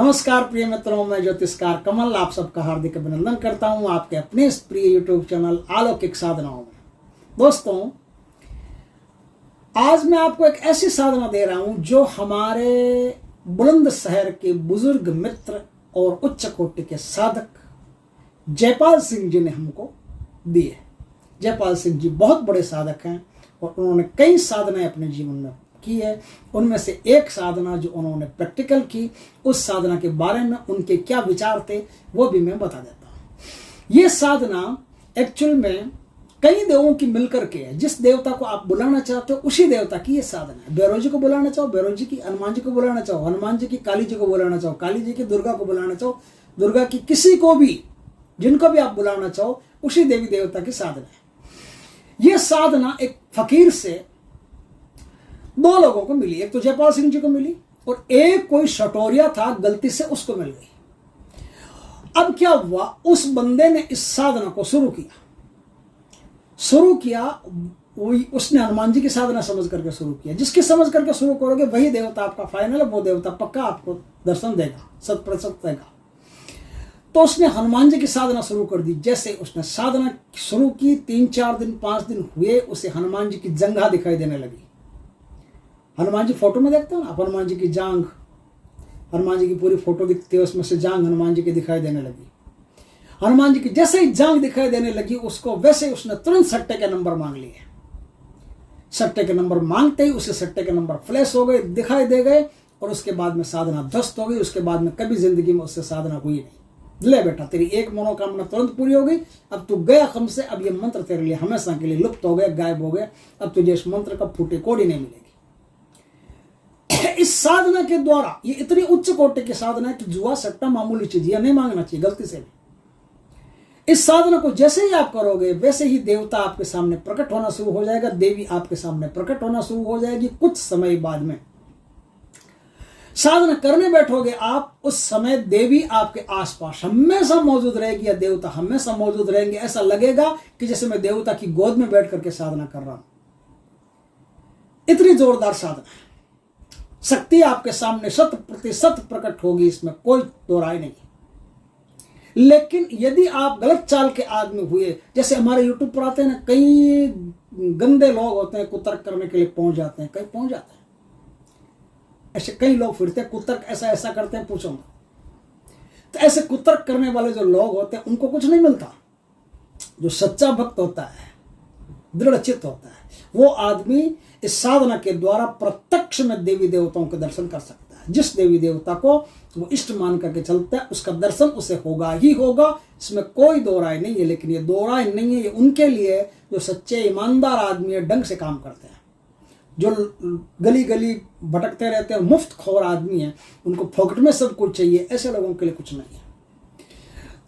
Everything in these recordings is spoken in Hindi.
नमस्कार प्रिय मित्रों, मैं ज्योतिषकार कमल आप सबका हार्दिक अभिनंदन करता हूं आपके अपने इस प्रिय यूट्यूब चैनल अलौकिक साधनाओं में। दोस्तों, आज मैं आपको एक ऐसी साधना दे रहा हूं जो हमारे बुलंदशहर के बुजुर्ग मित्र और उच्च कोटि के साधक जयपाल सिंह जी ने हमको दी है। जयपाल सिंह जी बहुत बड़े साधक हैं और उन्होंने कई साधनाएं अपने जीवन में की है। उनमें से एक साधना जो उन्होंने प्रैक्टिकल की, उस साधना के बारे में उनके क्या विचार थे वो भी मैं बता देता हूँ। ये साधना एक्चुअल में कई देवों की मिलकर के है। जिस देवता को आप बुलाना चाहते हो उसी देवता की ये साधना है। भैरव जी को बुलाना चाहो भैरव जी की, हनुमान जी को बुलाना चाहो हनुमान जी की, काली जी को बुलाना चाहो काली जी की, दुर्गा को बुलाना चाहो दुर्गा की, किसी को भी, जिनको भी आप बुलाना चाहो उसी देवी देवता की साधना है। ये साधना एक फकीर से दो लोगों को मिली। एक तो जयपाल सिंह जी को मिली और एक कोई शटोरिया था, गलती से उसको मिल गई। अब क्या हुआ, उस बंदे ने इस साधना को शुरू किया। उसने हनुमान जी की साधना समझ करके शुरू किया। जिसकी समझ करके शुरू करोगे वही देवता आपका फाइनल है, वो देवता पक्का आपको दर्शन देगा, 100% देगा। तो उसने हनुमान जी की साधना शुरू कर दी। जैसे उसने साधना शुरू की, 3-4 दिन 5 दिन हुए, उसे हनुमान जी की जंघा दिखाई देने लगी। हनुमान जी फोटो में देखते हो ना, हनुमान जी की जांघ, हनुमान जी की पूरी फोटो दिखती है, उसमें से जांघ हनुमान जी की दिखाई देने लगी। हनुमान जी की जैसे ही जांघ दिखाई देने लगी उसको, वैसे उसने तुरंत सट्टे के नंबर मांग लिए। सट्टे के नंबर मांगते ही उसे सट्टे के नंबर फ्लैश हो गए, दिखाई दे गए और उसके बाद में साधना ध्वस्त हो गई। उसके बाद में कभी जिंदगी में उससे साधना हुई नहीं। ले बेटा, तेरी एक मनोकामना तुरंत पूरी हो गई, अब तू गया हम से, अब ये मंत्र तेरे लिए हमेशा के लिए लुप्त हो गया, गायब हो गया, अब तुझे इस मंत्र का फूटे कोड़ी नहीं मिलेगी। इस साधना के द्वारा, ये इतनी उच्च कोटि की साधना है कि जुआ सट्टा मामूली चीज, यह नहीं मांगना चाहिए गलती से भी। इस साधना को जैसे ही आप करोगे वैसे ही देवता आपके सामने प्रकट होना शुरू हो जाएगा, देवी आपके सामने प्रकट होना शुरू हो जाएगी। कुछ समय बाद में साधना करने बैठोगे आप, उस समय देवी आपके आसपास हमेशा मौजूद रहेगी या देवता हमेशा मौजूद रहेंगे। ऐसा लगेगा कि जैसे मैं देवता की गोद में बैठ करके साधना कर रहा हूं। इतनी जोरदार साधना है। शक्ति आपके सामने 100% प्रकट होगी, इसमें कोई दो राय नहीं। लेकिन यदि आप गलत चाल के आदमी हुए, जैसे हमारे यूट्यूब पर आते हैं ना, कई गंदे लोग होते हैं, कुतर्क करने के लिए पहुंच जाते हैं, कई पहुंच जाते हैं। ऐसे कई लोग फिरते हैं, कुतर्क ऐसा करते हैं, पूछो। तो ऐसे कुतर्क करने वाले जो लोग होते हैं उनको कुछ नहीं मिलता। जो सच्चा भक्त होता है, दृढ़ चित्त होता है, वो आदमी इस साधना के द्वारा प्रत्यक्ष में देवी देवताओं के दर्शन कर सकता है। जिस देवी देवता को वो इष्ट मान करके चलता है उसका दर्शन उसे होगा ही होगा, इसमें कोई दो राय नहीं है। लेकिन ये दो राय नहीं है, ये उनके लिए जो सच्चे ईमानदार आदमी है, ढंग से काम करते हैं। जो गली गली भटकते रहते हैं, मुफ्त खोर आदमी है, उनको फोकट में सब कुछ चाहिए, ऐसे लोगों के लिए कुछ नहीं है।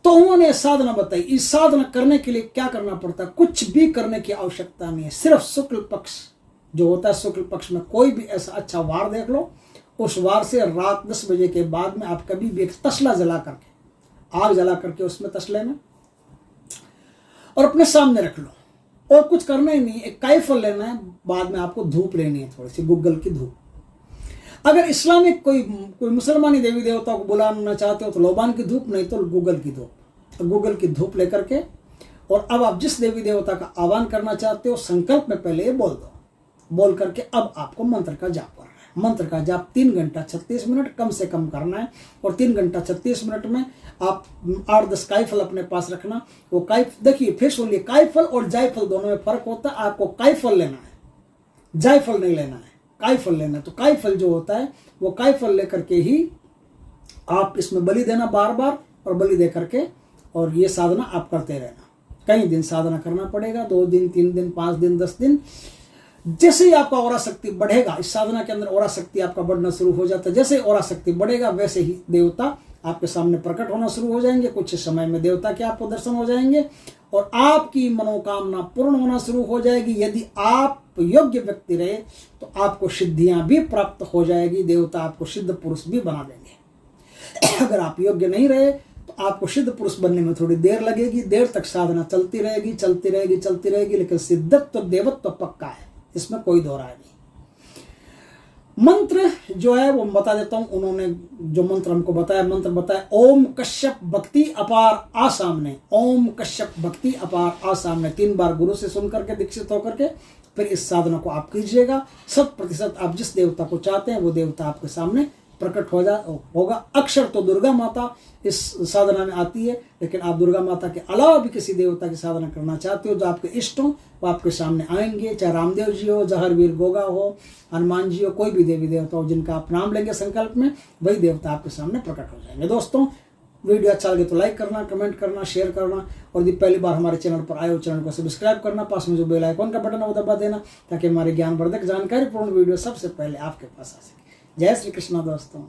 तो उन्होंने साधना बताई। इस साधना करने के लिए क्या करना पड़ता है? कुछ भी करने की आवश्यकता नहीं है। सिर्फ शुक्ल पक्ष जो होता है, शुक्ल पक्ष में कोई भी ऐसा अच्छा वार देख लो, उस वार से रात 10 बजे के बाद में आप कभी भी एक तसला जला करके, आग जला करके उसमें तसले में, और अपने सामने रख लो। और कुछ करना ही नहीं, एक कायफल लेना है, बाद में आपको धूप लेनी है, थोड़ी सी गुग्गल की धूप। अगर इस्लामिक कोई मुसलमानी देवी देवता को बुलाना चाहते हो तो लोबान की धूप, नहीं तो गूगल की धूप। तो गूगल की धूप लेकर के, और अब आप जिस देवी देवता का आह्वान करना चाहते हो संकल्प में पहले ये बोल दो। बोल करके अब आपको मंत्र का जाप करना है। मंत्र का जाप 3 घंटा 36 मिनट कम से कम करना है। और 3 घंटा 36 मिनट में आप 8-10 कायफल अपने पास रखना। वो देखिए, फिर सुनिए, कायफल और जायफल दोनों में फर्क होता है। आपको कायफल लेना है, जायफल नहीं लेना है, कायफल लेना है। तो कायफल जो होता है वो कायफल लेकर के ही आप इसमें बलि देना बार बार, और बलि दे करके और ये साधना आप करते रहना। कई दिन साधना करना पड़ेगा, 2 दिन 3 दिन 5 दिन 10 दिन। जैसे ही आपका औरा शक्ति बढ़ेगा, इस साधना के अंदर औरा शक्ति आपका बढ़ना शुरू हो जाता है। जैसे औरा शक्ति बढ़ेगा वैसे ही देवता आपके सामने प्रकट होना शुरू हो जाएंगे। कुछ समय में देवता के आपको दर्शन हो जाएंगे और आपकी मनोकामना पूर्ण होना शुरू हो जाएगी। यदि आप योग्य व्यक्ति रहे तो आपको सिद्धियां भी प्राप्त हो जाएगी, देवता आपको सिद्ध पुरुष भी बना देंगे। अगर आप योग्य नहीं रहे तो आपको सिद्ध पुरुष बनने में थोड़ी देर लगेगी। देर तक साधना चलती रहेगी, लेकिन सिद्धत्व देवत्व पक्का है, इसमें कोई दो राय नहीं। मंत्र जो है वो बता देता हूं। उन्होंने जो मंत्र हमको बताया, मंत्र बताया ओम कश्यप भक्ति अपार आ सामने, ओम कश्यप भक्ति अपार आ सामने 3 बार गुरु से सुन करके दीक्षित होकर के फिर इस साधना को आप कीजिएगा। 100% आप जिस देवता को चाहते हैं वो देवता आपके सामने प्रकट होगा। अक्षर तो दुर्गा माता इस साधना में आती है, लेकिन आप दुर्गा माता के अलावा भी किसी देवता की साधना करना चाहते हो जो आपके इष्ट हो, वो आपके सामने आएंगे। चाहे रामदेव जी हो, जहरवीर गोगा हो, हनुमान जी हो, कोई भी देवी देवता हो जिनका आप नाम लेंगे संकल्प में, वही देवता आपके सामने प्रकट हो जाएंगे। दोस्तों वीडियो अच्छा लगे तो लाइक करना, कमेंट करना, शेयर करना, और यदि पहली बार हमारे चैनल पर आए हो चैनल को सब्सक्राइब करना, पास में जो बेल आइकॉन का बटन है वो दबा देना, ताकि हमारे ज्ञानवर्धक जानकारीपूर्ण वीडियो सबसे पहले आपके पास आ सके। जय श्री कृष्णा दोस्तों।